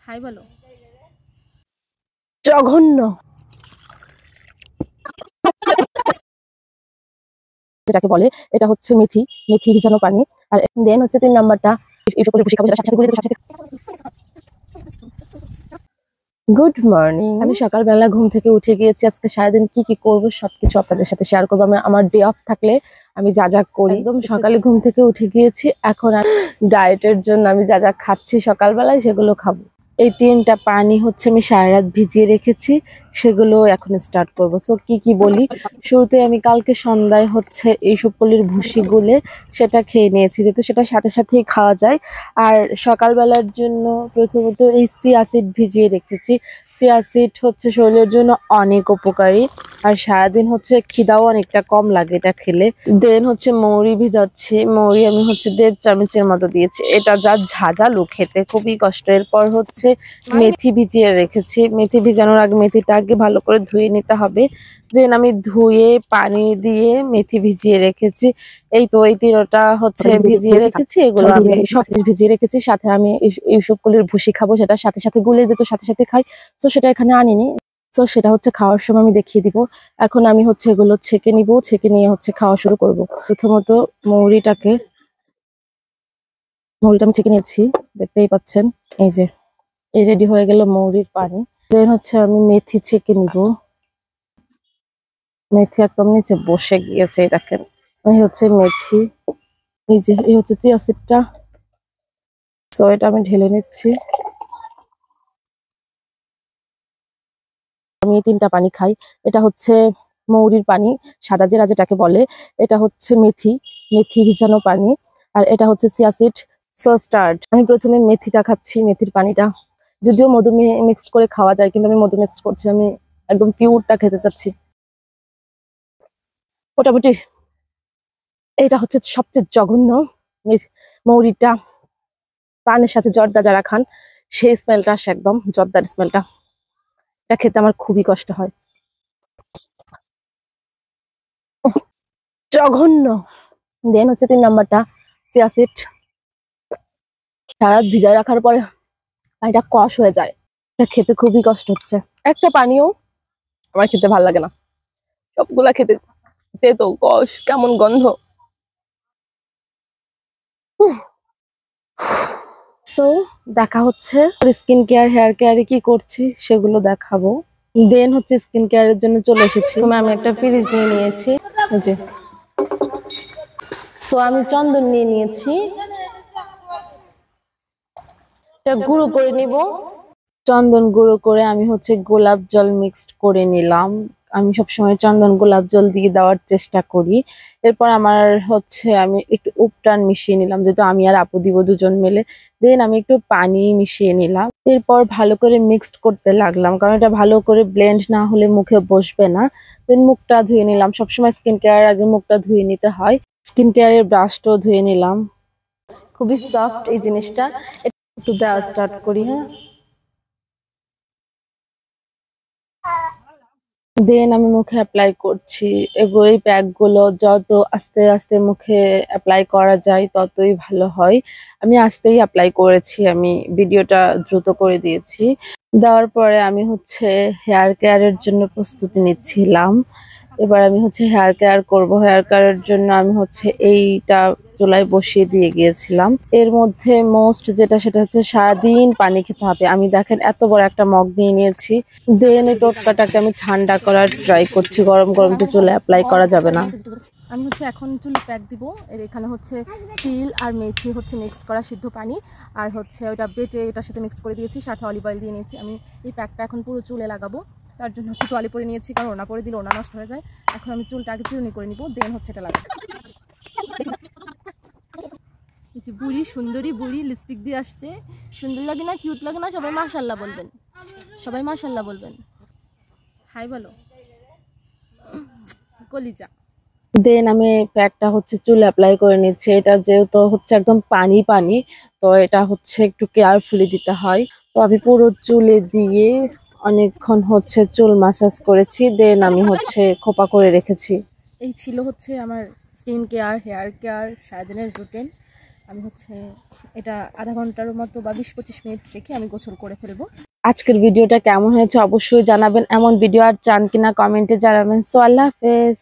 High বলো। জঘন্য যেটাকে বলে এটা হচ্ছে মেথি মেথি ভিজানো পানি। আর দেন হচ্ছে 3 নাম্বারটা এইসব করে বসে খাবো যেটা সাথে গুলে সাথে। Good morning. আমি সকালবেলা ঘুম থেকে উঠে গিয়েছি। আজকে সারাদিন কি কি করবো সবকিছু আপনাদের সাথে শেয়ার করবো। আমার ডে অফ থাকলে আমি যা যা করি। একদম সকালে ঘুম থেকে উঠে গিয়েছি। এখন ডায়েটের জন্য আমি যা যা খাচ্ছি সকালবেলায় সেগুলো খাবো। এই 3টা পানি হচ্ছে আমি সারা রাত ভিজিয়ে রেখেছি, সেগুলো এখন স্টার্ট করব। সো কি কি বলি, শুরুতে আমি কালকে সন্ধ্যায় হচ্ছে এইসব পলির ভুসি গুলে সেটা খেয়ে নিয়েছি, যেহেতু সেটা সাথে সাথেই খাওয়া যায়। আর সকালবেলার জন্য প্রথমত এই চিয়া সিড ভিজিয়ে রেখেছি। চিয়া সিড হচ্ছে শরীরের জন্য অনেক উপকারী, আর সারাদিন হচ্ছে খিদাও অনেকটা কম লাগে এটা খেলে। দেন হচ্ছে মৌরি ভিজাচ্ছি। মৌরি আমি হচ্ছে 1.5 চামচের মতো দিয়েছি। এটা যা ঝাঁঝালো, খেতে খুবই কষ্ট। এরপর হচ্ছে মেথি ভিজিয়ে রেখেছি। মেথি ভিজানোর আগে মেথিটা আগে ভালো করে ধুয়ে নিতে হবে। দেন আমি ধুয়ে পানি দিয়ে মেথি ভিজিয়ে রেখেছি। এই তো এই 3টা হচ্ছে ভিজিয়ে রেখেছি। এগুলো আমি সব ভিজিয়ে রেখেছি। সাথে আমি এইসব গুলির ভুসি খাবো, সেটা সাথে সাথে গুলে যেত সাথে সাথে খাই। তো সেটা এখানে আনিনি। তো সেটা হচ্ছে খাওয়ার সময় আমি দেখিয়ে দিব। এখন আমি হচ্ছে এগুলো ছেঁকে নিব, ছেঁকে নিয়ে হচ্ছে খাওয়া শুরু করব। প্রথমত মৌরিটা আমি ছেঁকে নিয়েছি, দেখতেই পাচ্ছেন। এই যে এই রেডি হয়ে গেল মৌরির পানি। দেন হচ্ছে আমি মেথি ছেঁকে নিব। মেথি একদম নিচে বসে গিয়েছে, এই দেখেন। এই হচ্ছে মেথি, এই হচ্ছে চিয়া সিডটা। সো এটা আমি ঢেলে নিচ্ছি। আমি এই 3টা পানি খাই। এটা হচ্ছে মৌরির পানি, সাদা জিরা যেটাকে বলে। এটা হচ্ছে মেথি মেথি ভিজানো পানি। আর এটা হচ্ছে চিয়া সিড। So start. আমি প্রথমে মেথিটা খাচ্ছি, মেথির পানিটা। যদিও মধু মিক্সড করে খাওয়া যায়, কিন্তু আমি মধু মিক্সড করছি, আমি একদম পিওরটা খেতে চাচ্ছি। মোটামুটি এটা হচ্ছে সবচেয়ে জঘন্য। মৌরিটা পানের সাথে জর্দা যারা খান, সেই স্মেলটা আসে, একদম জর্দার স্মেলটা। এটা খেতে আমার খুবই কষ্ট হয়, জঘন্য। দেন হচ্ছে 3 নাম্বারটা চিয়া সিড। সারা রাত ভিজায় রাখার পরে পানিটা কষ হয়ে যায়, এটা খেতে খুবই কষ্ট হচ্ছে। একটা পানিও আমার খেতে ভালো লাগে না, সবগুলা খেতে তেতো, কষ, কেমন গন্ধ। সো দেখা হচ্ছে স্কিন কেয়ার হেয়ার কেয়ারে কি করছি সেগুলো দেখাবো। দেন হচ্ছে স্কিন কেয়ারের জন্য চলে এসেছি। আমি একটা ফ্রিজ নিয়ে নিয়েছি, যে সো আমি চন্দন নিয়ে নিয়েছি, এটা গুঁড়ো করে নিব। চন্দন গুঁড়ো করে আমি হচ্ছে গোলাপ জল মিক্সড করে নিলাম। আমি সবসময় চন্দন গোলাপ জল দিয়ে দেওয়ার চেষ্টা করি। এরপর আমার হচ্ছে আমি একটু উপটান মিশিয়ে নিলাম, যেহেতু আমি আর আপু দিব 2জন মিলে। দেন আমি একটু পানি মিশিয়ে নিলাম। এরপর ভালো করে মিক্সড করতে লাগলাম, কারণ এটা ভালো করে ব্লেন্ড না হলে মুখে বসবে না। দেন মুখটা ধুয়ে নিলাম। সবসময় স্কিন কেয়ারের আগে মুখটা ধুয়ে নিতে হয়। স্কিন কেয়ারের ব্রাশটাও ধুয়ে নিলাম। খুবই সফট এই জিনিসটা। একটু দেওয়া স্টার্ট করি। হ্যাঁ, দেন আমি মুখে অ্যাপ্লাই করছি। এই প্যাকগুলো যত আস্তে আস্তে মুখে অ্যাপ্লাই করা যায় ততই ভালো হয়। আমি আস্তেই অ্যাপ্লাই করেছি, আমি ভিডিওটা দ্রুত করে দিয়েছি। দেওয়ার পরে আমি হচ্ছে হেয়ার কেয়ারের জন্য প্রস্তুতি নিচ্ছিলাম। এবার আমি হচ্ছে হেয়ার কেয়ার করব। হেয়ার কেয়ারের জন্য আমি হচ্ছে এইটা চুলায় বসিয়ে দিয়ে গিয়েছিলাম। এর মধ্যে মোস্ট যেটা, সেটা হচ্ছে সারাদিন পানি খেতে হবে। আমি দেখেন এত বড় একটা মগ নিয়ে নিয়েছি। দেন এই টোটকাটাকে আমি ঠান্ডা করার ট্রাই করছি, গরম গরম তো চুলে অ্যাপ্লাই করা যাবে না। আমি হচ্ছে এখন চুলে প্যাক দিব। এর এখানে হচ্ছে তিল আর মেথি হচ্ছে মিক্সড করা সিদ্ধ পানি, আর হচ্ছে ওটা বেটে এটার সাথে মিক্সড করে দিয়েছি, সাথে অলিভ অয়েল দিয়ে নিয়েছি। আমি এই প্যাকটা এখন পুরো চুলে লাগাবো, তার জন্য হচ্ছে তোয়ালে পরে নিয়েছি, কারণ ওনা পরে দিলে ওনা নষ্ট হয়ে যায়। এখন আমি চুলটা আগে চিরুনি করে নিব, দেন হচ্ছে এটা লাগাবো। বুড়ি, সুন্দরী বুড়ি লিপস্টিক দিয়ে আসছে। সুন্দর লাগে না, কিউট লাগে না? সবাই মাশাআল্লাহ বলবেন, সবাই মাশাআল্লাহ বলবেন। হাই বলো কলিজা। দেন আমি প্যাকটা হচ্ছে চুলে অ্যাপ্লাই করে নিচ্ছি। এটা যেহেতু হচ্ছে একদম পানি পানি, তো এটা হচ্ছে একটু কেয়ারফুলি দিতে হয়। তো আমি পুরো চুলে দিয়ে অনেকক্ষণ হচ্ছে চুল ম্যাসাজ করেছি। দেন আমি হচ্ছে খোপা করে রেখেছি। এই ছিল হচ্ছে আমার স্কিন কেয়ার হেয়ার কেয়ার সারাদিনের রুটিন। আমি হচ্ছে এটা আধা ঘন্টার মতো বা 20-25 মিনিট রেখে আমি গোসল করে ফেলবো। আজকের ভিডিওটা কেমন হয়েছে অবশ্যই জানাবেন। এমন ভিডিও আর চান কিনা কমেন্টে জানাবেন। সো আল্লাহ হাফেজ।